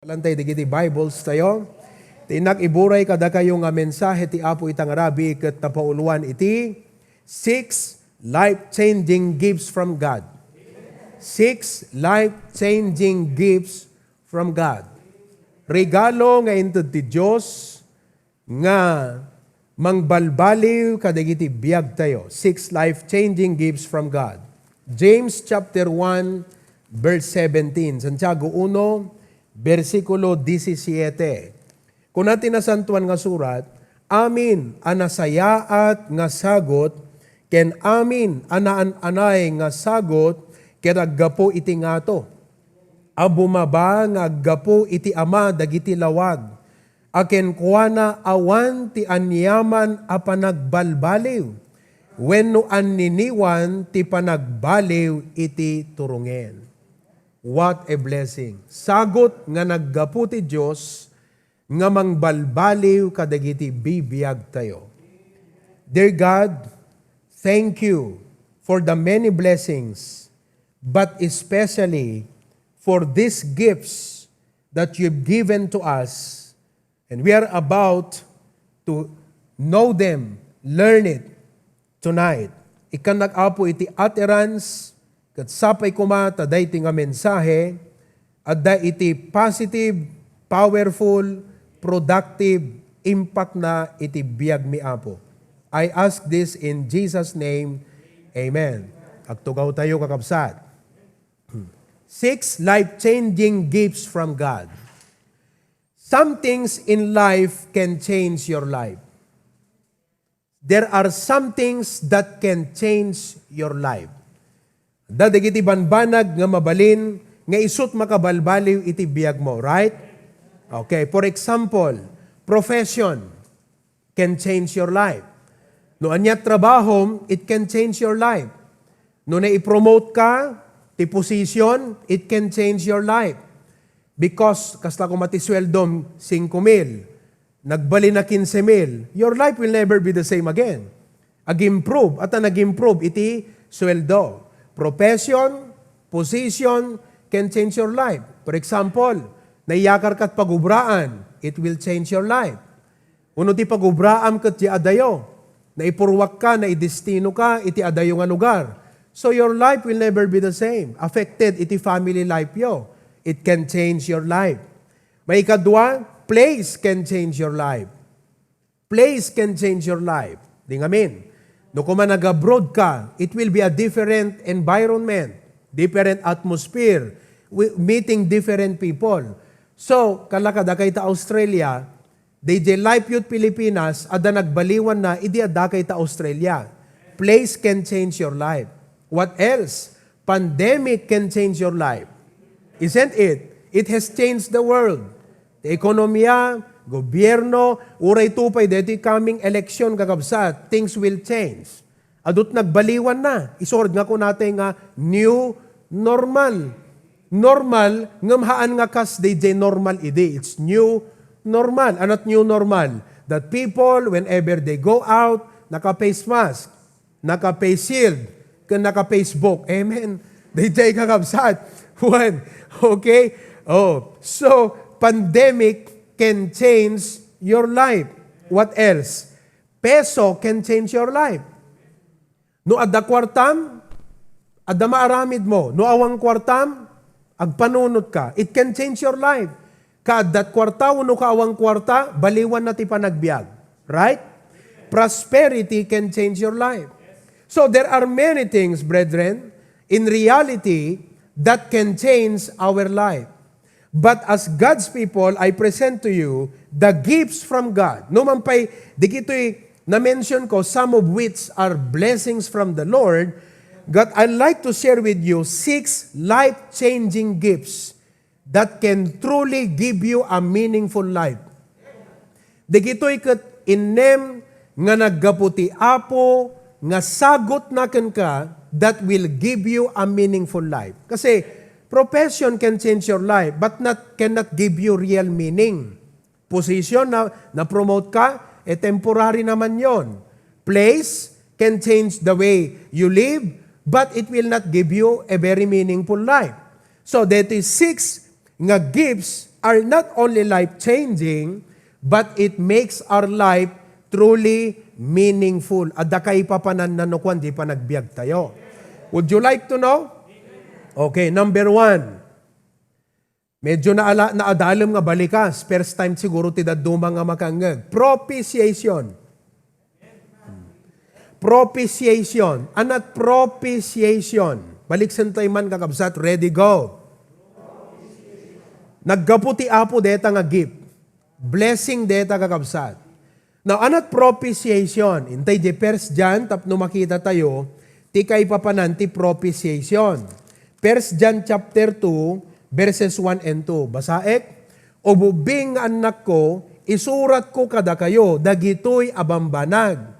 Lantay digiti Bibles tayo. Tinak iburay kada kayo nga mensahe ti Apo itang Arabi ket napauluan iti 6 life-changing gifts from God. 6 life-changing gifts from God. Regalo nga inted ti Dios nga mangbalbaliw kadagiti biag tayo. 6 life-changing gifts from God. James chapter 1 verse 17. Santiago 1 versikulo 17. Kung natin nasantuan nga surat, amin anasayaat nga sagot, ken amin anaan-anay nga sagot, ken aggapo iti ngato. Abumaba nga aggapo iti ama dagiti lawag. Aken kuana awan ti anyaman a panagbalbaliw. Wenno anniniwan ti panagbaliw iti turungen. What a blessing. Sagot nga naggapu ti Diyos nga mangbalbaliw kadagiti bibiyag tayo. Dear God, thank you for the many blessings, but especially for these gifts that you've given to us, and we are about to know them, learn it tonight. Ikan nag-apo iti utterance, kat sapay kuma taday ti nga mensahe, adda iti positive, powerful, productive impact na iti biag mi Apo. I ask this in Jesus' name, Amen. Agtugaw tayo kakabsat. 6 life-changing gifts from God. Some things in life can change your life. There are some things that can change your life. Dadigiti banbanag nga mabalin, nga isut makabalbaliw iti biyag mo, right? Okay, for example, profession can change your life. No anyat trabaho, it can change your life. No na-promote ka, ti position, it can change your life. Because, kasta ko matisweldom, 5,000, nagbali na 15,000, your life will never be the same again. Ag-improve, at nag-improve, iti sweldo. Profession, position, can change your life. For example, naiyakar kat pagubraan, it will change your life. Uno ti pagubraam kat ti adayo, naipurwak ka, naidestino ka, iti adayo nga lugar. So your life will never be the same. Affected iti family life yo. It can change your life. May ikadwa, place can change your life. Place can change your life. Di ngamin. No kung man nag-abroad ka, it will be a different environment, different atmosphere, meeting different people. So, kalakada kay ta Australia, DJ Life Youth Pilipinas, ada nagbaliwan na, idi ada kay ta Australia. Place can change your life. What else? Pandemic can change your life. Isn't it? It has changed the world. The ekonomiya, gobyerno, uray tupay, dito coming election kakabsat, things will change. Adut nagbaliwan na. Isord nga ko natin nga new normal. Normal, ngamhaan nga kas DJ normal ide. It's new normal. Anot new normal? That people, whenever they go out, naka-face mask, naka-face shield, naka-Facebook. Amen. DJ kakabsat. One. Okay? Oh. So, pandemic can change your life. What else? Peso can change your life. No adda kwartam, adda maaramid mo. No awang kwartam, agpanunot ka. It can change your life. Kaaddat kwarta, no kaawang kwarta, baliwan na ti panagbiag. Right? Prosperity can change your life. So there are many things, brethren, in reality, that can change our life. But as God's people, I present to you the gifts from God. No man pa'y, di kito'y na-mention ko, some of which are blessings from the Lord. God, I'd like to share with you 6 life-changing gifts that can truly give you a meaningful life. Di kito'y kat inem nga naggaputi apo, nga sagot naken ka, that will give you a meaningful life. Kasi, profession can change your life, but cannot give you real meaning. Position na promote ka, temporary naman yon. Place can change the way you live, but it will not give you a very meaningful life. So that is 6 nga gifts are not only life-changing, but it makes our life truly meaningful. Adda kay papanan na no kwan, di pa nagbiag tayo. Would you like to know? Okay, number 1. Medyo naadalam nga balikas. First time siguro tidaduma nga makangag. Propitiation. Propitiation. Anat propitiation. Balik sentay man kakabsat. Ready, go. Naggaputi apo deta nga gift. Blessing deta kakabsat. Now, anat propitiation. Intay di first John, tapno makita tayo, ti kay papanan ti propitiation. First John chapter 2, verses 1 and 2. Basaek, o bubing anak ko, isurat ko kada kayo, dagitoy abambanag.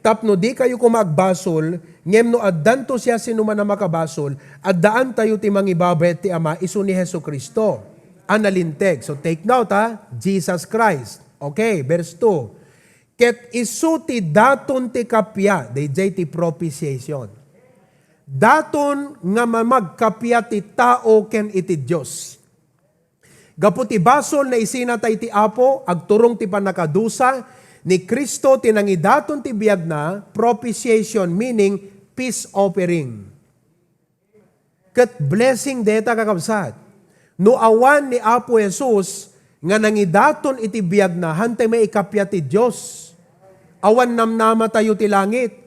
Tapno di kayo kumagbasol, ngem no addan to siya sinuman na makabasol, addaan tayo ti mangibabet ti Ama, isu ni Hesu Kristo. Analinteg. So take note Jesus Christ. Okay, verse 2. Ket isu ti daton ti kapya, dayjay ti propitiation. Daton nga mamagkapya ti tao ken iti Dios. Gapu ti basol na isinatay ti Apo, agturong ti panakadusa, ni Kristo tinangidaton ti biag na, propitiation meaning peace offering. Ket blessing deta kakabsat. No awan ni Apo Jesus, nga nangidaton iti biag na, hantay may ikapya ti Dios. Awan namnama tayo ti langit.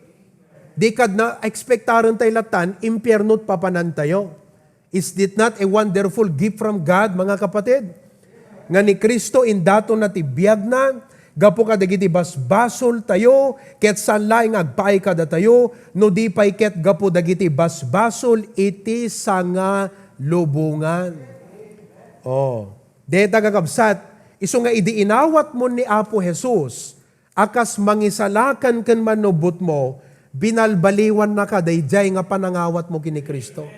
Di kad na ekspektaran tayo latan, impyernot papanan tayo. Is it not a wonderful gift from God, mga kapatid? Nga ni Kristo indato na ti biag na, gapo ka dagiti basbasol tayo, ket sanlaing agpaay kada tayo, no di pay ket gapo dagiti basbasol iti sanga lubungan. Oh, deta kakabsat, iso nga idiinawat mo ni Apo Jesus, akas mangisalakan ken manubot mo, binalbaliwan na ka, dayjay nga panangawat mo kini Kristo.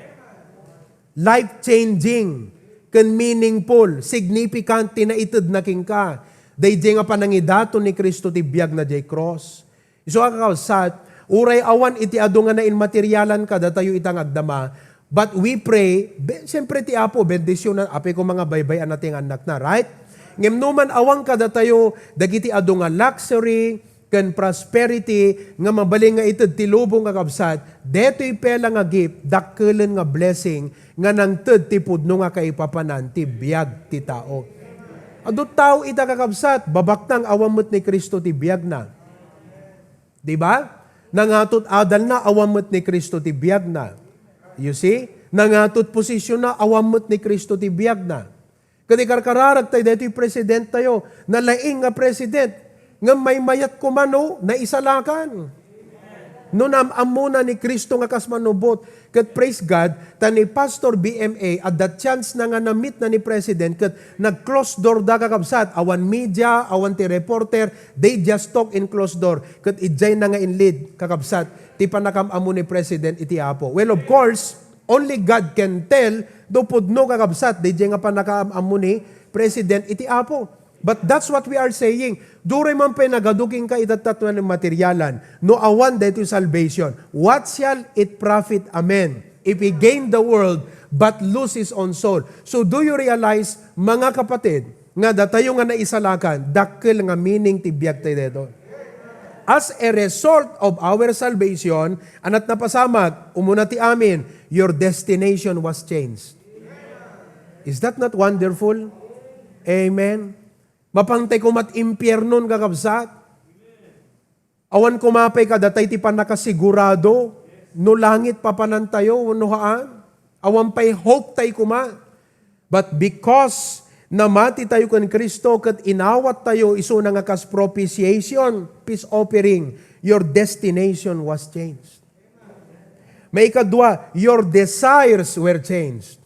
Life-changing, ken meaningful, significant, tinaited na king ka. Dayjay nga panangidato ni Kristo ti biag na jay cross. Iso kakawsat, uray awan iti adu nga na inmaterialan ka, datayo itang agdama, but we pray, siyempre ti Apo, bendisyon na, api ko mga baybayan nating anak na, right? Ngem numan awang ka datayo, dagiti adu nga luxury, ken prosperity, nga mabaling nga ited ti lubong kakabsat, deto'y pela nga gift, dakkelan nga blessing, nga nangted ti pudno nga kaipapanan, ti biag ti tao. Adot tao ita kakabsat, babaktang awamot ni Kristo ti biag na. Diba? Nangatot adal na, awamot ni Kristo ti biag na. You see? Nangatot posisyon na, awamot ni Kristo ti biag na. Kadi karkararag tayo, deto'y president tayo, nalaing nga president, nga may mayat kumano na isalakan. No namamuna ni Kristo nga kasmanubot. Kat praise God, tani Pastor BMA at that chance na nga na-meet na ni President, kat nag-close door da kakabsat, awan media, awan ti reporter, they just talk in closed door. Kat idjay na nga in lead kakabsat, ti panakamamu ni President iti Apo. Well, of course, only God can tell, do pudno kakabsat, they nga panakamamu ni President iti Apo. But that's what we are saying. Duray man pa nagaduking ka itatatuan ng materyalan. No awan dito salvation. What shall it profit a man if he gain the world but lose his own soul? So do you realize, mga kapatid, nga datayo nga naisalakan, dakkel nga meaning tibiyag tayo dito. As a result of our salvation, anat napasamak, umuna ti amin, your destination was changed. Is that not wonderful? Amen. Mapantay kumat impyernon kakabsat. Awan kumapay kadatay ti panakasigurado, no langit papanan tayo, no haan. Awan pay hope tay kuma. But because namati tayo kan Kristo, kat inawat tayo, iso na nga kas propitiation, peace offering, your destination was changed. May ikadwa, your desires were changed.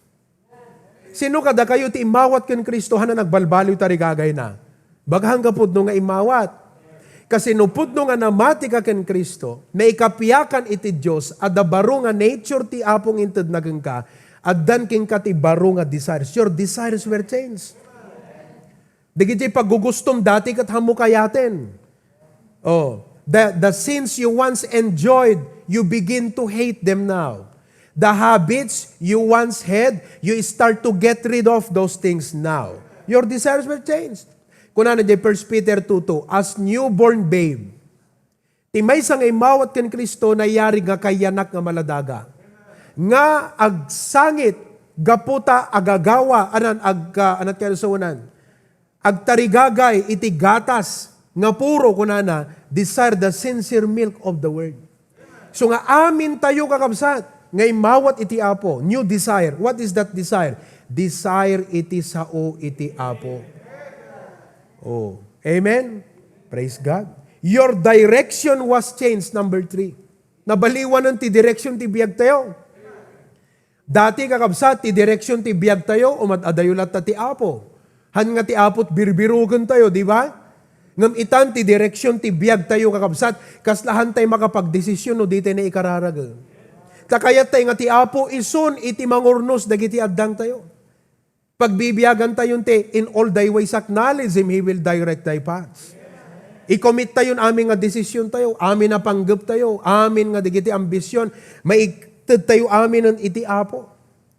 Sino kada kayo ti imawat ken Kristo na nagbalbaliw tarigagay na? Baghang ka pudno nga imawat. Kasi no pudno nga namati ka ken Kristo, na ikapiyakan iti Diyos, adda baro nga nature ti apong inted nageng ka, addan king ka ti baro nga desires. Your desires were changed. Digiti paggugustom dati kat hamukayaten. Oh, the sins you once enjoyed, you begin to hate them now. The habits you once had, you start to get rid of those things now. Your desires will change. Kuna na 1 Peter 2:2, as newborn babe, ti may sang imawat ken Kristo na yari nga kayanak nga maladaga. Nga agsangit, gaputa, agagawa, anat kayo sa unan, agtarigagay, iti gatas, nga puro kunana, desire the sincere milk of the word. So nga amin tayo kakabsat, ngay mawat iti apo, new desire. What is that desire? Desire iti sao iti apo. Oh, amen? Praise God. Your direction was changed, number 3. Nabaliwan ti direction ti biyag tayo. Dati kakabsat, ti direction ti biyag tayo, umadadayulat ti apo. Han nga ti apot birbirugan tayo, di ba? Ngam itan ti direction ti biyag tayo kakabsat, kaslahan tayo makapagdesisyon no di tayo na ikararaga. Takayat tayo nga ti apo, isun iti mangurnos dagiti addang tayo. Pagbibiyagan tayo in all thy ways acknowledge Him, He will direct thy paths. I-commit tayo amin nga desisyon tayo, amin na panggap tayo, amin nga digiti ambisyon, maiktad tayo amin ng iti apo.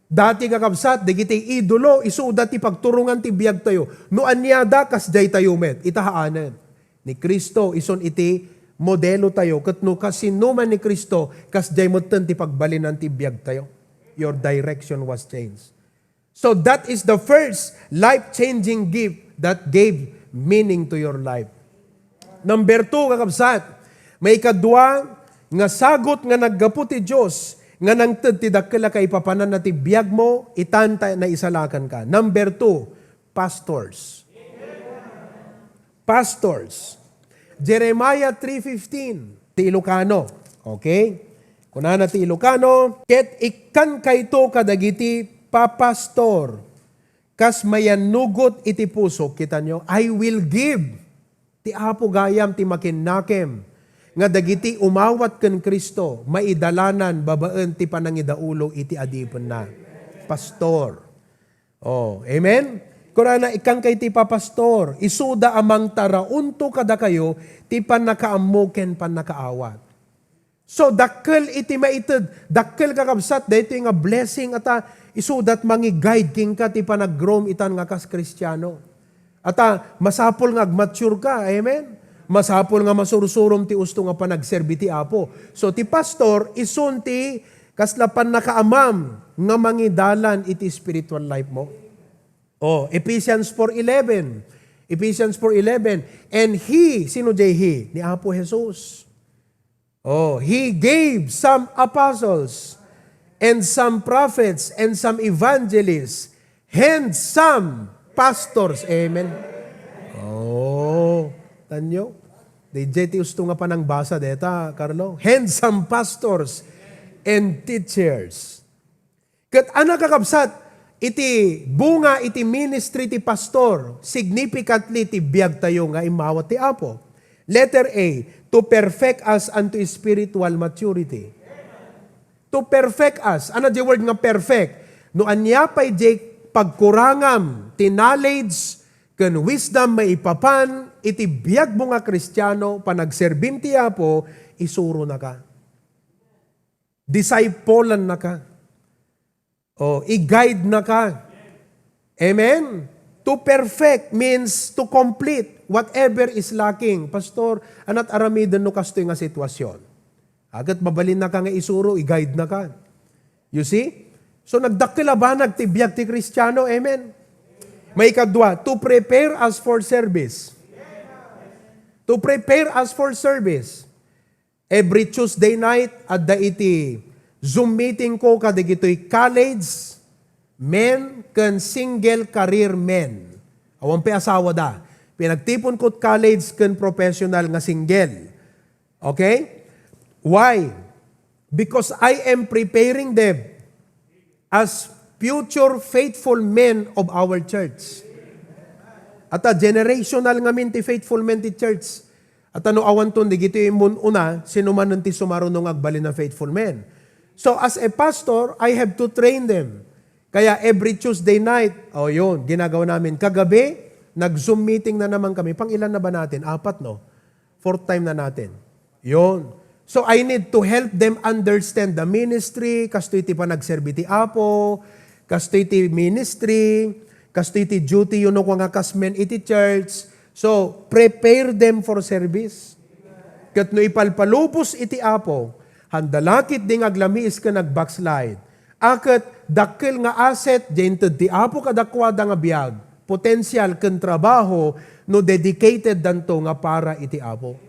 Dati kakabsat, digiti idolo, isuda ti pagturungan ti biyag tayo. No anyada, kasday tayo met, itahaanan. Ni Kristo, ison iti modelo tayo, katno kasinuman ni Kristo, kasday mo ti pagbalinan ti biyag tayo. Your direction was changed. So that is the first life-changing gift that gave meaning to your life. Number 2, kakabsat, may kadwa nga sagot nga naggapu ti Diyos, nga nangted ti dakkel kay papanan na ti biyag mo, itanta na isalakan ka. Number 2, pastors. Pastors. Jeremiah 3:15, ti Ilocano. Okay? Kunana ti Ilocano, ket ikan kayto kadagiti papastor, kas mayanugot iti puso, kita nyo, I will give. Ti apo gayam ti makinnakem, nga dagiti umawat ken Kristo, maidalanan, babaan ti panangidaulo iti adipon na. Pastor. Oh, amen? Kurana ikang kay ti papastor, isuda amang taraunto kada kayo, ti panakaamuken panakaawat. So, dakkel iti maited, dakkel kakabsat, dahito nga blessing ata, isudat mangi-guide king ka, ti panag-groom itan nga kas Kristiyano. Ata, masapol nga mature ka, amen? Masapol nga masursurom ti usto nga panagserbi ti apo. So, ti pastor, isun ti kaslapan nakaamam, nga mangidalan iti spiritual life mo. Oh, Ephesians 4:11. Ephesians 4:11. And He, sino jay He? Ni Apo Jesus. Oh, He gave some apostles, and some prophets, and some evangelists, and some pastors. Amen. Oh, tanyo. Di usto nga pa ng basa deta, Carlo. And some pastors and teachers. Kat anak kakabsat, iti bunga iti ministry ti pastor, significantly ti biyag tayo nga imawat ti Apo. Letter A, to perfect us unto spiritual maturity. To perfect us. Ano di word nga perfect? No anya pa'y di pagkurangam, ti knowledge, ken wisdom maipapan, iti biyag mo nga Kristiyano, panagserbim ti Apo, isuro na ka. Disciplean na ka. O, i-guide na ka. Amen? To perfect means to complete whatever is lacking. Pastor, anat aramidan no kasto nga sitwasyon. Agat mabalin na ka nga isuro, i-guide na ka. You see? So nagdakilabanag ti biyag ti Kristiyano. Amen? May kadwa, to prepare us for service. To prepare us for service. Every Tuesday night, at da iti Zoom meeting ko kadigito'y college men kan single career men. Awang pe asawa da. Pinagtipon ko't college kan professional nga single. Okay? Why? Because I am preparing them as future faithful men of our church. At a generational nga minti faithful men ti church. At ano awan ton, digito yung una, sinuman nanti sumarunong agbalin na faithful men. So as a pastor, I have to train them. Kaya every Tuesday night, yun, ginagawa namin. Kagabi, nag-Zoom meeting na naman kami. Pang ilan na ba natin? 4, no? 4th time na natin. Yun. So I need to help them understand the ministry, kasto iti pa nagserbi ti Apo, kasto iti ministry, Kasto iti duty yun ko nga kasmen iti church. So, prepare them for service. Kat no ipalpalupos iti Apo, handalakit ding aglamiis ka nag-backslide. Akat dakil nga asset, jented ti Apo kadakwada nga biyag, potensyal ken trabaho, no dedicated danto nga para iti Apo.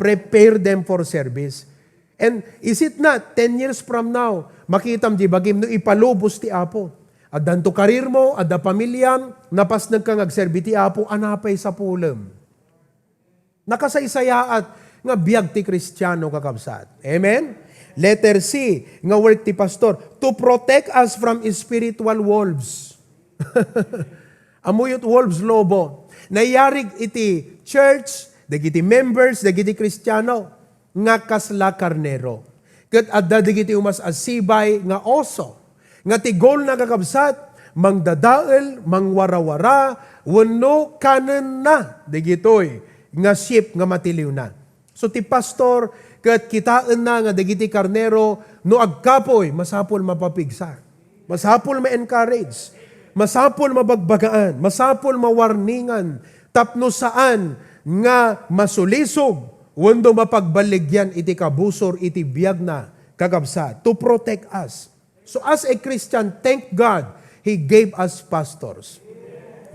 Prepare them for service. And is it not 10 years from now, makitam di bagim no ipalubos ti Apo. At danto karir mo, adda pamilyam, napas nagkang agserbi ti Apo, anapay sa pulem. Nakasaysayaat nga biyag ti Kristiyano kakabsat. Amen? Letter C, nga work ti pastor, to protect us from spiritual wolves. Amuyot wolves lobo. Nayarig iti church, dagiti members, dagiti Kristiyano, nga kasla karnero. Kat adda dagiti umas asibay nga oso. Nga ti goal na kakabsat, mangdadael, mangwarawara, wano kanan na, dagitoy, nga sheep nga matiliw na. So ti pastor, kat kitaan na nga dagiti karnero, no agkapoy, masapol mapapigsa. Masapol ma-encourage. Masapol mabagbagaan. Masapol mawarningan. Tapno saan nga masulisog, wando mapagbaligyan iti kabusor, iti biyag na kakabsa, to protect us. So as a Christian, thank God, He gave us pastors.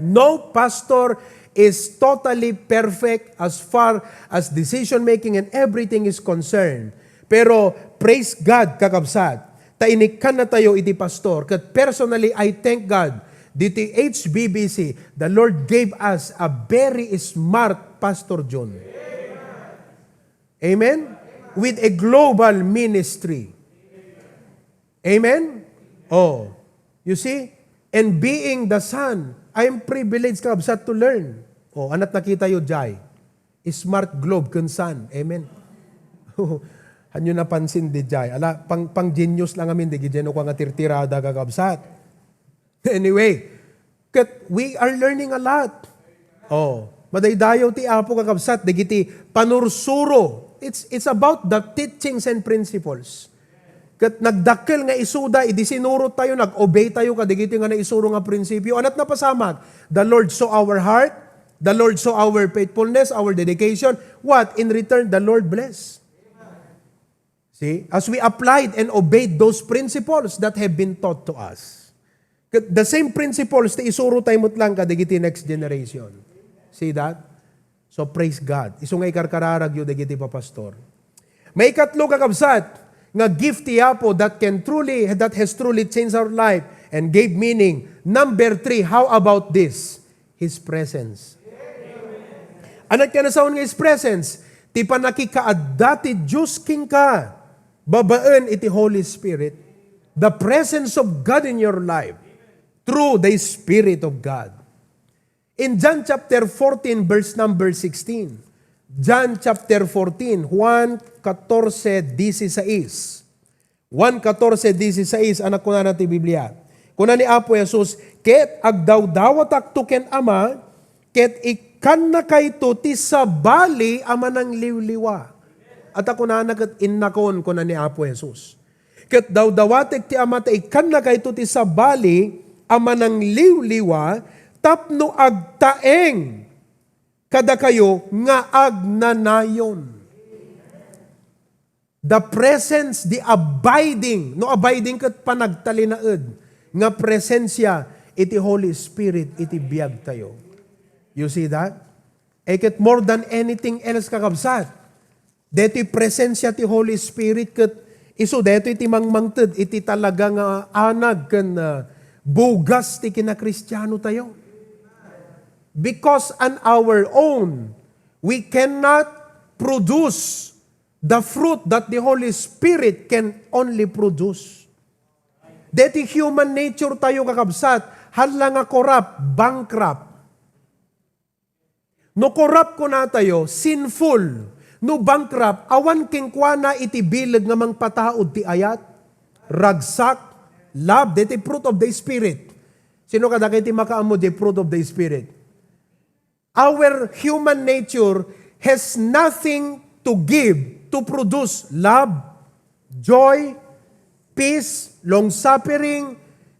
No pastor is totally perfect as far as decision-making and everything is concerned. Pero praise God, kakabsat, tainikan na tayo iti pastor. Kat personally, I thank God, diti HBBC, the Lord gave us a very smart Pastor John. Amen? With a global ministry. Amen? Oh, you see? And being the son, I am privileged kabsat to learn. Oh, anat nakita yo, Jai. Smart globe kun son. Amen? Hanyo napansin di Jai. Ala, pang genius lang amin, di gideno ko nga tirtirada kakabsat. Anyway, we are learning a lot. Oh, madaydayaw ti Apo kakabsat, digiti panursuro. It's about the teachings and principles. Kat nagdakkel nga isuda, idisinuro tayo, nag-obey tayo, kadigiti nga na isuro nga prinsipyo. Anat na pasamag? The Lord saw our heart, the Lord saw our faithfulness, our dedication. What? In return, the Lord bless. See? As we applied and obeyed those principles that have been taught to us. The same principles ti isuro tayo mutlang kadigiti next generation. See that? So praise God. Iso nga ikarkararag yung dagiti papastor. May ikatlo kakabsat, nga gift ti Apo that has truly changed our life and gave meaning. Number 3, how about this? His presence. Anat ka na saon nga His presence? Ti panakikaadda ti Diyos king ka. Babaan iti Holy Spirit. The presence of God in your life. Through the Spirit of God. In John chapter 14, verse number 16. John chapter 14, Juan 14:16. Juan 14:16, anak ko na natin Biblia. Kuna ni Apo Jesus, ket agdawdawat akto ken Ama, ket ikan na kayto ti sabali ama ng liwliwa. At ako na nagat innakon ko na ni Apo Jesus. Ket dawdawatek ti Ama, ti ikan na kayto ti sabali, ama ng liwliwa, tapno agtaeng kada kayo nga agnanayon. The presence, the abiding, no abiding kat panagtalinaed, nga presensya, iti Holy Spirit, iti biyag tayo. You see that? Eket more than anything else kakabsat. Deti presensya ti Holy Spirit kat iso deto iti mangmangted, iti talaga nga anag kan bugas ti kinakristyano tayo. Because on our own, we cannot produce the fruit that the Holy Spirit can only produce. Deti human nature tayo kakabsat, hala nga corrupt, bankrupt. No corrupt ko na tayo, sinful. No bankrupt, awan kingkwana iti bilag nga mang pataod ti ayat, ragsak, love, that the fruit of the Spirit. Sino kada kayo makaamo the fruit of the Spirit? Our human nature has nothing to give to produce love, joy, peace, long-suffering,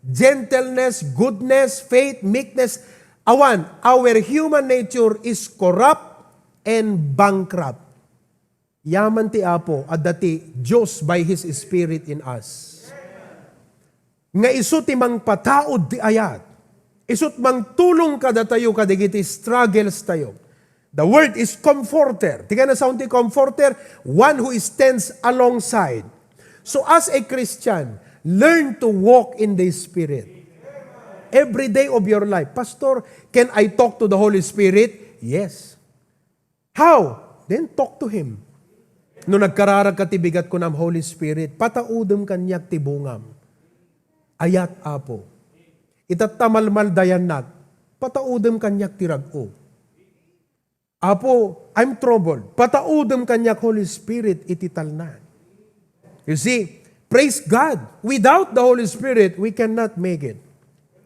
gentleness, goodness, faith, meekness. Awan, our human nature is corrupt and bankrupt. Yaman ti Apo, at dati Diyos by His Spirit in us. Nga iso ti mang pataod ti ayat. Isut mang tulong kada tayo kadigiti struggles tayo. The word is comforter. Tiga na sound ti comforter, one who stands alongside. So as a Christian, learn to walk in the Spirit. Every day of your life. Pastor, can I talk to the Holy Spirit? Yes. How? Then talk to Him. No nagkararag katibigat ko ng Holy Spirit, pataudem kanyak tibungam. Ayat Apo. Itatamalmal dayan nag, pataudem kanyak tirag-o. Apo, I'm troubled. Pataudem kanyak Holy Spirit ititalnan. You see, praise God. Without the Holy Spirit, we cannot make it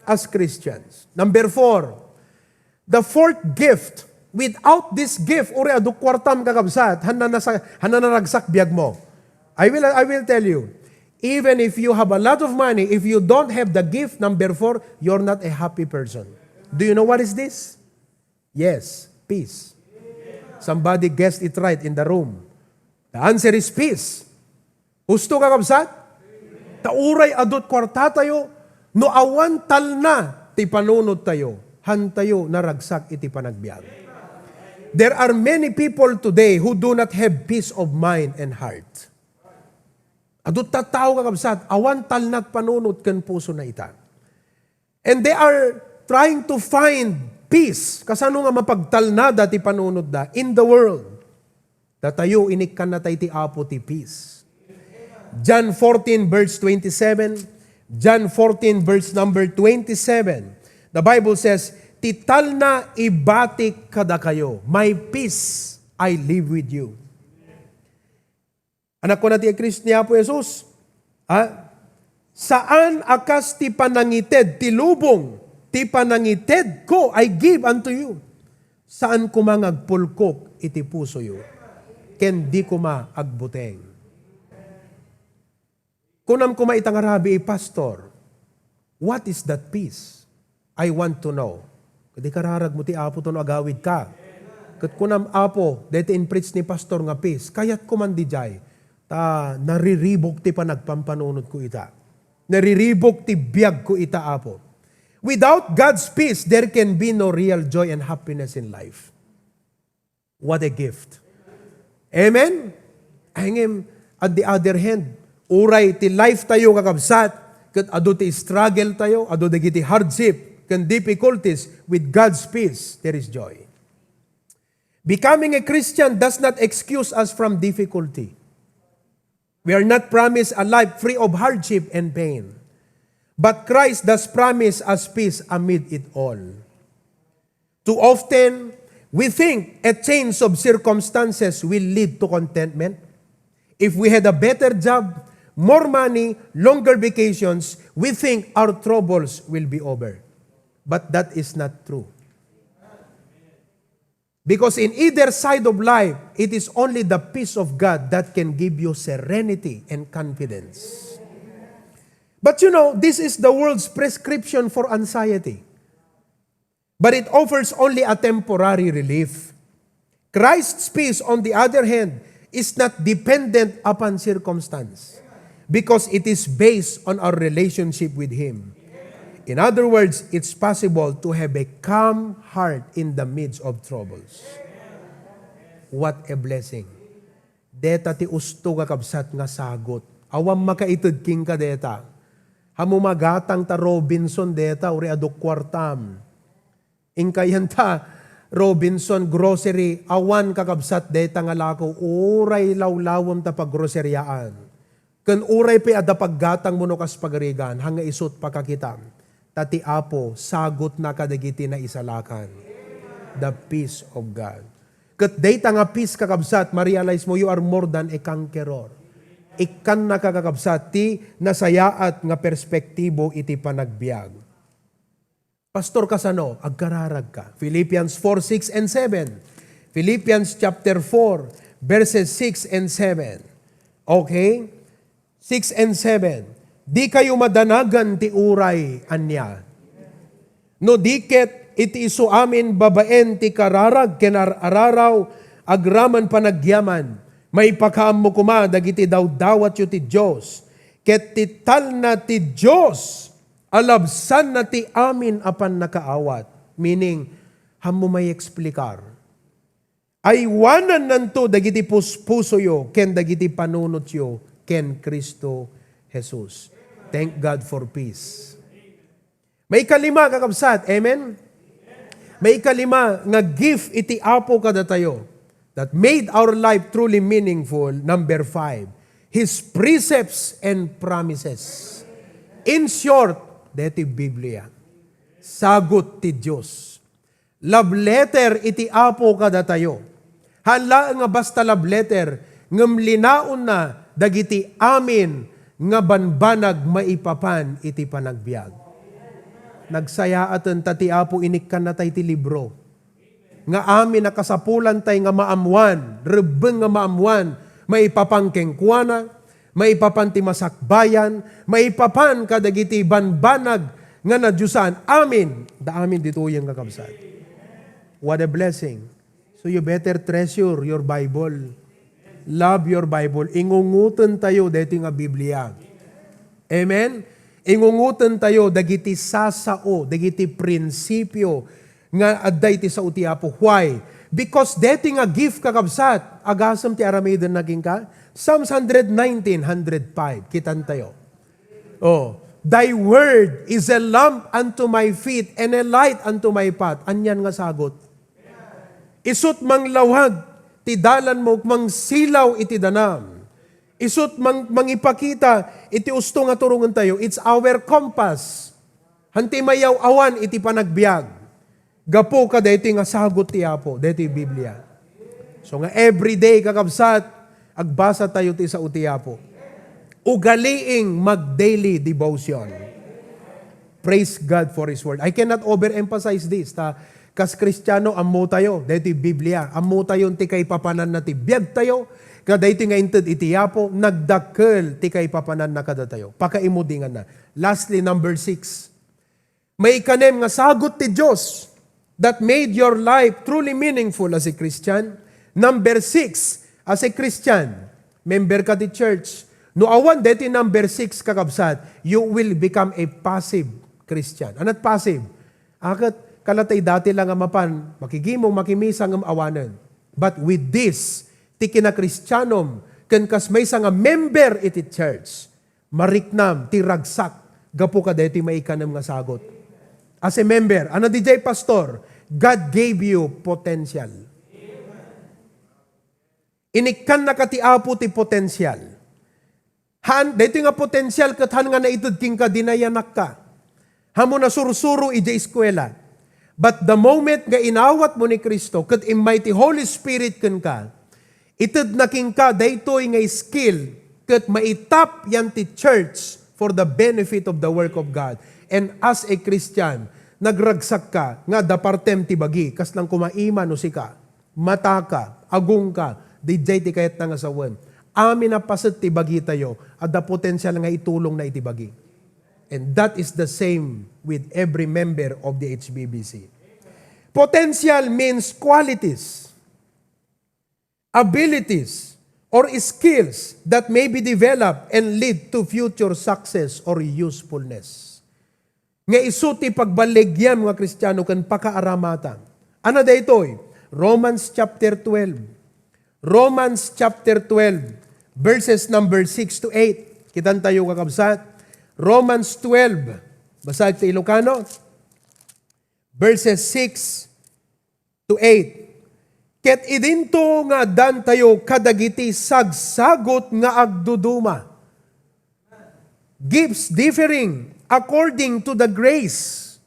as Christians. Number 4, the fourth gift. Without this gift, uri aduk kwartam kakabsat, hananaragsak biyag mo. I will tell you, even if you have a lot of money, if you don't have the gift, number 4, you're not a happy person. Do you know what is this? Yes, peace. Somebody guessed it right in the room. The answer is peace. Husto kakabsat? Tauray adot kwarta tayo, no awan tal na, ti panunod tayo, han tayo naragsak iti panagbiag. There are many people today who do not have peace of mind and heart. Adot tataw kakabsat, awan talnat panunod ken puso na ita. And they are trying to find peace. Kasano nga mapagtalnada ti panunod da in the world. Tatayo inikkan na tayo ti Apo ti peace. John 14 verse 27, John 14 verse number 27. The Bible says, tital na ibatik kada kayo. My peace I live with you. Anak ko na ti Kristo niya po Jesus. Saan akas ti panangited, ti lubong, ti panangited ko I give unto you. Saan kumangagpulkok iti puso yu. Ken di kuma agbuteng. Kunam kuma itangarabi pastor, what is that peace? I want to know. Kadi kararag mo ti Apo to no agawid ka. Kat kunam Apo, dete in preach ni pastor nga peace, kayat kuman di jay, nariribok ti panagpampanunod ko ita. Nariribok ti biyag ko ita Apo. Without God's peace, there can be no real joy and happiness in life. What a gift. Amen? Hangim, at the other hand, uray ti life tayo kakabsat, kat ado ti struggle tayo, ado ti hardship, and difficulties, with God's peace, there is joy. Becoming a Christian does not excuse us from difficulty. We are not promised a life free of hardship and pain. But Christ does promise us peace amid it all. Too often, we think a change of circumstances will lead to contentment. If we had a better job, more money, longer vacations, we think our troubles will be over. But that is not true. Because in either side of life, it is only the peace of God that can give you serenity and confidence. But you know, this is the world's prescription for anxiety. But it offers only a temporary relief. Christ's peace, on the other hand, is not dependent upon circumstance because it is based on our relationship with Him. In other words, it's possible to have a calm heart in the midst of troubles. What a blessing. Deta ti usto kakabsat nga sagot. Awam makaitid king ka deta. Hamumagatang ta Robinson deta uri adok kwartam. Ingkayan ta Robinson grocery. Awan kakabsat deta nga lako. Uray lawlawam ta paggroceryaan. Kan uray pe ada paggatang monokas pagarigan. Hanga isot pakakitam. Tati Apo, sagot na kadagiti na isalakan. The peace of God. Kat data nga peace kakabsat, ma-realize mo you are more than a conqueror. Ikan na kakabsat, ti nasayaat nga perspektibo iti panagbiag. Pastor kasano, agkararag ka. Philippians 4, 6, and 7. Philippians chapter 4, verses 6 and 7. Okay? 6 and 7. Di kayo madanagan ti uray anya. No diket iti isu amin babaen ti kararag kenarararaw agraman panagyaman. May pakaam mo kuma dagiti dawdawat yu ti Diyos. Ket tital na ti Diyos alabsan na ti amin apan nakaawat. Meaning, hamo may eksplikar. Ay wanan nanto dagiti puso yo ken dagiti panunot yo ken Kristo Jesus. Thank God for peace. May kalima kakabsat, amen? May kalima nga gift iti Apo kada tayo that made our life truly meaningful. Number 5, His precepts and promises. In short, deti Biblia. Sagot ti Diyos. Love letter iti Apo kada tayo. Hala nga basta love letter, ngem linaon na dagiti amin nga banbanag maipapan iti panagbiag. Nagsaya aten tati Apo inikkan na tay ti libro. Nga amin nakasapulan tay nga maamuan, rebeng nga maamuan, maipapangkengkuana, maipapan ti masakbayan, maipapan kadagiti banbanag nga nadyusan. Amin. Da amin dituyang kakabsat. What a blessing. So you better treasure your Bible. Love your Bible. Ingungutan tayo dito nga Biblia. Amen? Ingungutan tayo dagiti sasao, dagiti prinsipyo nga adday ti sa uti Apo. Why? Because dito nga gift kakabsat, agasam ti aramidon naging ka. Psalms 119:105. Kitan tayo. Oh, Thy word is a lamp unto my feet and a light unto my path. Anyan nga sagot. Isut manglawag ti dalan mo mang silaw iti danam. Isut mangipakita iti usto nga turungan tayo. It's our compass. Hanti mayaw awan iti panagbiag. Gapo ka deti nga sagot ti Apo, deti Biblia. So nga everyday kakabsat, agbasa tayo ti sa uti Apo. Ugaliing mag-daily devotion. Praise God for His Word. I cannot overemphasize this. Kas Kristiyano, ammo tayo, deti Biblia. Ammo tayo ti kay papanan na ti biyag tayo. Kada iti nga inted iti Apo, nagdakkel ti kay papanan na kada tayo. Pakaimudingan na. Lastly, number 6. May ikanem nga sagot ti Diyos that made your life truly meaningful as a Christian. Number 6, as a Christian, member ka ti church. No awan deti number 6 kakabsat, you will become a passive Christian. Anat passive? Akat kalatay dati lang ang mapan, makigimong makimisang ang awanan. But with this, ti kina-Kristyanom, ken kas may nga member iti church, mariknam, ti ragsak, gapo ka deti maikanam nga sagot. As a member, ano DJ Pastor, God gave you potential. Inikkan na ka ti Apo ti potential. Dito nga potential kat han nga naitod king ka, dinayanak ka. Hamo na sursuro ija eskwela. But the moment nga inawat mo ni Kristo, kat mighty Holy Spirit ken ka, itod na king ka, daytoy nga skill, kat maitap yan ti church for the benefit of the work of God. And as a Christian, nagragsak ka, nga dapartem ti bagi, kas lang kumaima no si ka, mata ka, agong ka, dijay ti kayat na nga sawan. Amin na pasit ti bagi tayo, at the potential nga itulong na iti bagi. And that is the same with every member of the HBBC. Potential means qualities, abilities, or skills that may be developed and lead to future success or usefulness. Nga isuti pagbaligyan mga Kristiyano kan pakaaramatan. Ano da ito'y? Romans chapter 12. Romans chapter 12, verses number 6 to 8. Kitan tayo kakabsat. Romans 12, basag sa Ilocano, verses 6 to 8. Ket idinto nga dan tayo kadagiti sagsagot nga agduduma. Gifts differing according to the grace.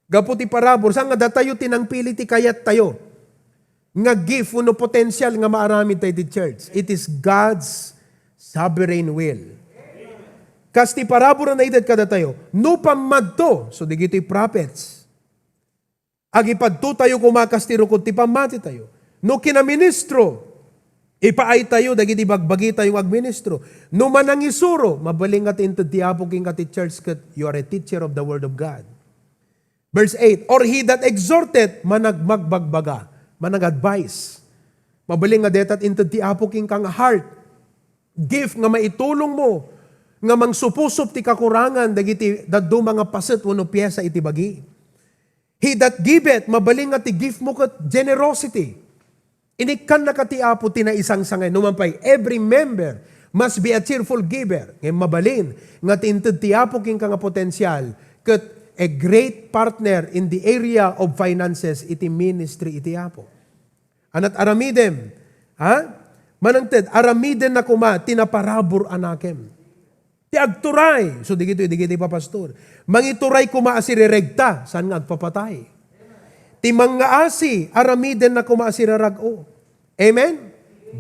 Gaputi parabor, saan nga datayo tinangpili ti kayat tayo. Nga gift, uno potential nga maaramid tayo di church. It is God's sovereign will. Kas ti parabor na edad kada tayo, no pamadto, so di gito'y prophets. Agipadto tayo kumakas ti rukod ti pamati tayo. No kinaministro, Ipaay tayo, dagiti bagbagi tayo agministro. No man ang isuro, mabaling at into diapo king at church kat you are a teacher of the word of God. Verse 8, or he that exhorteth, managmagbagbaga, manag-advise. Mabaling nga detat into diapo king kang heart. Gift nga maitulong mo, nga mangsupusup ti kakurangan, dagiti daddo mga paset wano piyesa iti bagi. He that giveth, mabaling nga ti gift mo kat generosity. Inikan na katiapo tinaisang sangay. Numampay, every member must be a cheerful giver. Ngayon mabalin, nga tinted tiapo king ka nga potensyal, kat a great partner in the area of finances, iti ministry iti apo. Anat aramidem, manangted, aramiden na kuma, tinaparabor anakem. Ti agturay, so digiti pa pastor, mangituray kuma asiriregta, saan nga agpapatay. Ti mga asi, aramiden na kumasirarago. Amen?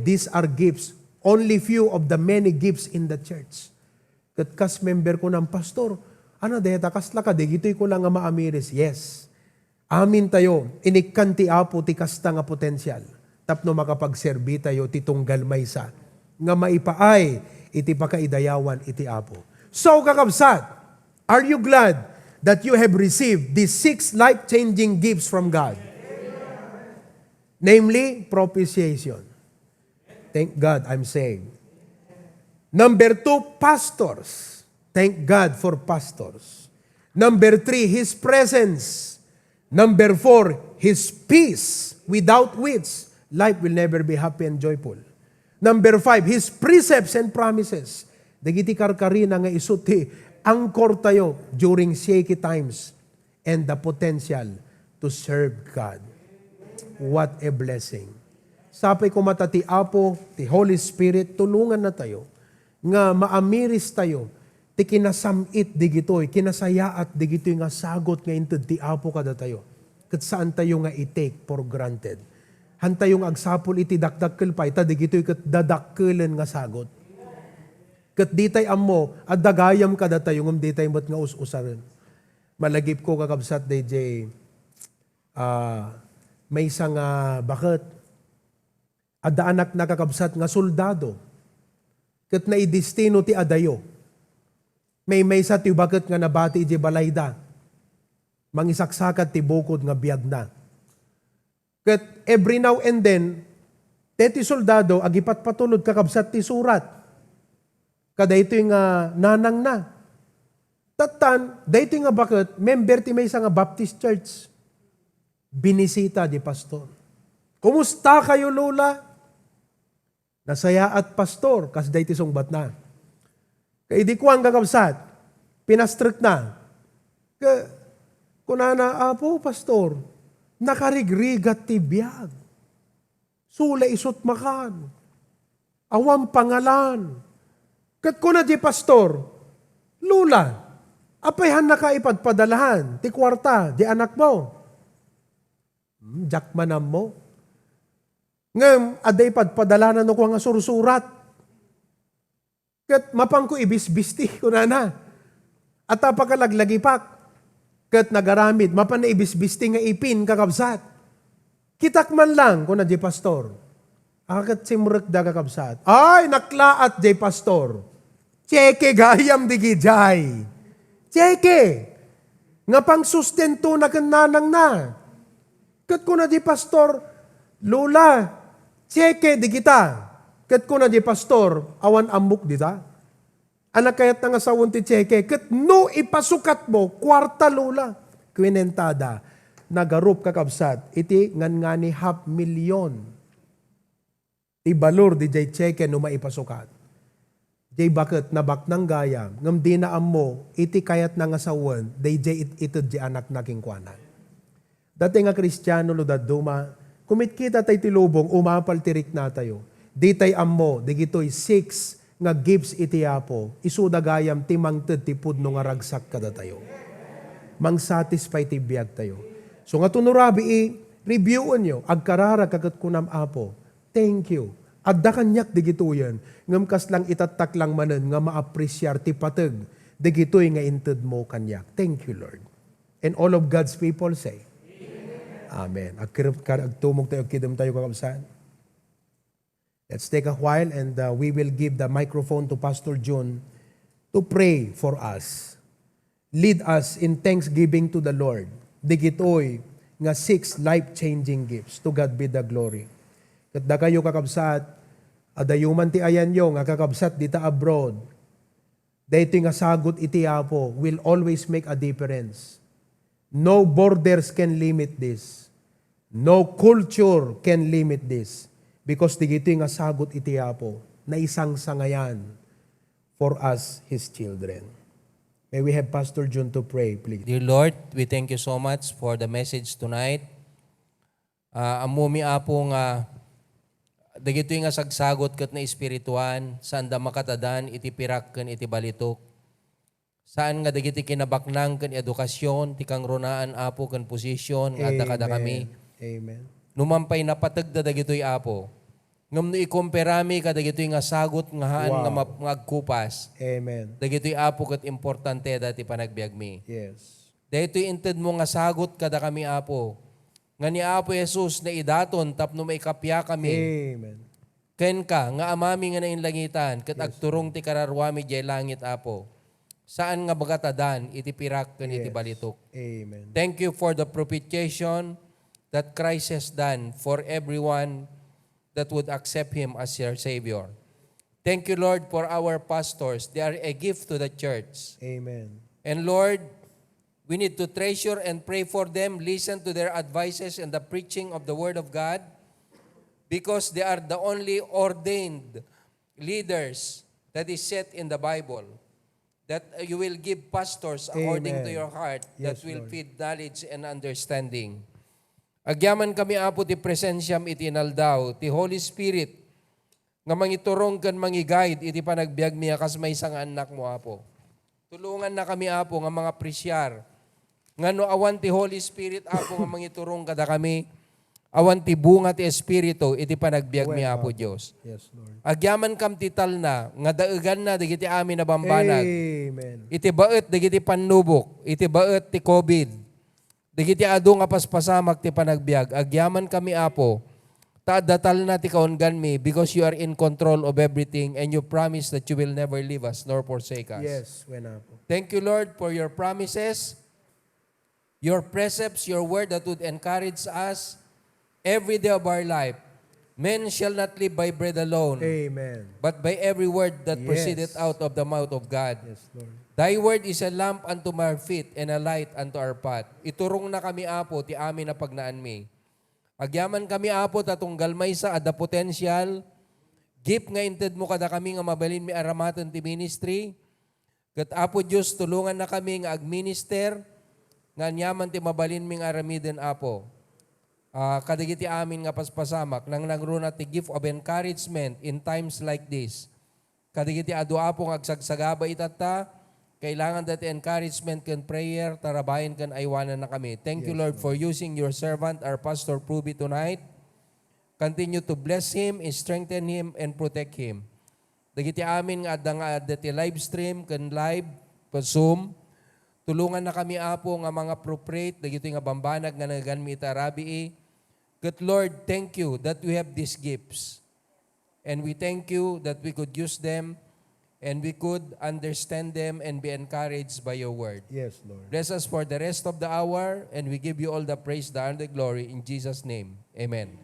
These are gifts. Only few of the many gifts in the church. Katkas member ko ng pastor, ano deta, kasla ka, digito'y ko lang nga maamiris. Yes. Amin tayo, inikan ti apo ti kasta nga potensyal. Tapno makapagserbi tayo, ti tunggal maysa. Nga maipaay, iti pakaidayawan, iti apo. So kakabsat, are you glad that you have received these 6 life-changing gifts from God? Namely, propitiation. Thank God, I'm saying. Number 2, pastors. Thank God for pastors. Number 3, His presence. Number 4, His peace, without which life will never be happy and joyful. Number 5, His precepts and promises. Dagiti karkarina nga isuti, angkor tayo during shaky times and the potential to serve God. What a blessing. Sapay ko mata ti Apo, ti Holy Spirit, tulungan na tayo nga maamiris tayo ti kinasamit digitoy, kinasayaat digitoy nga sagot nga inted ti Apo kada tayo. Kat saan tayo nga i-take for granted. Hanta yung agsapol iti dakdakkel pa, ita digitoy kat dadakkelan nga sagot. Kat ditay ammo, at dagayam kada tayo, ngam ditay mo't nga us-usaran. Malagip ko kakabsat, DJ, may isang bakit? Adda anak na kakabsat nga soldado. Kat na idistino ti adayo. May sa ti bakit nga nabati iti balayda. Mangisaksakat ti bukod nga biyag na. Kat every now and then, ti soldado, agipat patulod kakabsat ti surat. Kada ito yung nanang na. Tatan, dahito nga bakit, member ti may nga Baptist Church. Binisita di pastor. Kumusta kayo, Lola? Nasaya at pastor, kas dahito sungbat na. Kaya di ko ang kakabsat, pinastrik na. Kunana, apo, pastor, nakarigrigat ti biyag. Sula isot makan. Awang pangalan. Kat ko na di pastor, Lula, apayhan na ka ipadpadalahan, ti kwarta, di anak mo. Jakmanam mo. Ngam, aday padpadalanan ko nga sursurat. Kat mapang ko ibisbisti ko na. At apakalaglagi pak. Kat nagaramid, mapan na ibisbisti nga ipin kakabsat. Kitak man lang ko na di pastor. Akat simrek da kakabsat. Ay, naklaat di pastor. Cheke gayam di gijay. Cheke. Nga pang sustento na kananang na. Kat ko na di pastor, Lola, cheke di kita. Kat ko na di pastor, awan amok di ta. Anak kayat nga sawon ti cheke, kat no ipasukat mo, kwarta Lola. Kwinentada, nagarup kakabsat, iti ngani 500,000. Ibalor di jay cheke no maipasukat. Jay bakit nabak ng gaya, ngam di na mo, iti kayat na nga sawan, day jay ito di anak naking kwanan. Dati nga Kristiyano lo daduma, kumit kita tay tilubong, umapal tirik na tayo. Di tay ammo, di gito'y 6 nga gifts iti apo, isudagayam timang titipud no nga ragsak kada tayo. Mang satisfy ti biyag tayo. So nga tunurabi i-reviewon nyo, agkarara kagat kunam apo, thank you. Adda kanyak digituyan, ngam kas lang itatak lang manen nga maapresyar ti pateg, digitoy nga inted mo kanyak. Thank you, Lord. And all of God's people say, Amen. Agtumog tayo, kidam tayo kakabsaan. Let's take a while and we will give the microphone to Pastor June to pray for us. Lead us in thanksgiving to the Lord. Digitoy nga 6 life-changing gifts. To God be the glory. Kat da kayo kakabsat, adayuman ti ayan yo nga kakabsat dita abroad. Dahito nga sagot iti Apo will always make a difference. No borders can limit this. No culture can limit this. Because digito nga sagot iti Apo na isang sangayan for us, His children. May we have Pastor June to pray, please. Dear Lord, we thank you so much for the message tonight. Amumi apo nga dagito nga sagsagot ket na espirituan saan da makatadan iti pirak ken iti balitok. Saan nga dagiti kinabaknang ken edukasyon ti kang runaan apo ken posisyon nga adda kada kami. Amen. Numampay napateg da dagitoy apo. Ngam no ikomperami ka dagitoy nga sagot nga haan nga agkupas. Amen. Dagitoy apo ket importante dati panagbiag mi. Yes. Dahito'y inted mo nga sagot kada kami, Apo. Nga ni Apo Jesus na idaton tapno may kapya kami. Amen. Ken ka, nga amami nga nainlangitan, kat agturong ti kararwami jay langit, Apo. Saan nga bagatadan, iti pirak ken iti balitok. Amen. Thank you for the propitiation that Christ has done for everyone that would accept Him as your Savior. Thank you, Lord, for our pastors. They are a gift to the church. Amen. And Lord, we need to treasure and pray for them, listen to their advices and the preaching of the Word of God, because they are the only ordained leaders that is set in the Bible, that you will give pastors according Amen. to your heart, Yes, that will Lord. feed knowledge and understanding. Agyaman kami, Apo, ti presensyam iti inaldaw, ti Holy Spirit, nga mangiturong kan mangiguide, iti panagbiag miya kas may isang anak mo, Apo. Tulungan na kami, Apo, nga mga presyar, nga no awan ti Holy Spirit, Apo, nga mangiturong kada kami, awan ti bunga ti Espiritu, iti panagbiag mi, Apo, Diyos. Yes, Lord. Agyaman kam tital na, nga daegan na, digiti amin na bambanag. Amen. Iti baet, digiti panubok, iti baet ti COVID, digiti adu nga paspasamak ti panagbiag. Agyaman kami, Apo, datal na ti kaungan mi, because you are in control of everything and you promise that you will never leave us nor forsake us. Yes, when Apo. Thank you, Lord, for your promises, your precepts, your word that would encourage us every day of our life. Men shall not live by bread alone, Amen. but by every word that Yes. proceedeth out of the mouth of God. Yes, Lord. Thy word is a lamp unto my feet and a light unto our path. Iturong na kami, Apo, ti amin na pagnaan mi. Agyaman kami, Apo, tatong galmay sa ada potensyal. Gift nga inted mo kada kami nga mabalin mi aramatan ti ministry. Kat Apo Diyos, tulungan na kami nga agminister. Nga nyaman ti mabalin mi aramiden, Apo. Kadagiti amin nga paspasamak. Nang nagruna ti gift of encouragement in times like this. Kadagiti adu, Apo, nga agsagsagaba itata. Kailangan dati encouragement kan prayer, tarabayan kan aywanan na kami. Thank you, Lord, for using your servant, our Pastor Pruby, tonight. Continue to bless him, strengthen him, and protect him. Dagiti amin nga dati live stream, kan live, pa Zoom. Tulungan na kami, Apo, nga mga appropriate, dagiti nga bambanag nga nagaganmi itarabi. Good Lord, thank you that we have these gifts. And we thank you that we could use them and we could understand them and be encouraged by your word. Yes, Lord. Bless us for the rest of the hour, and we give you all the praise, the honor, and the glory in Jesus' name. Amen.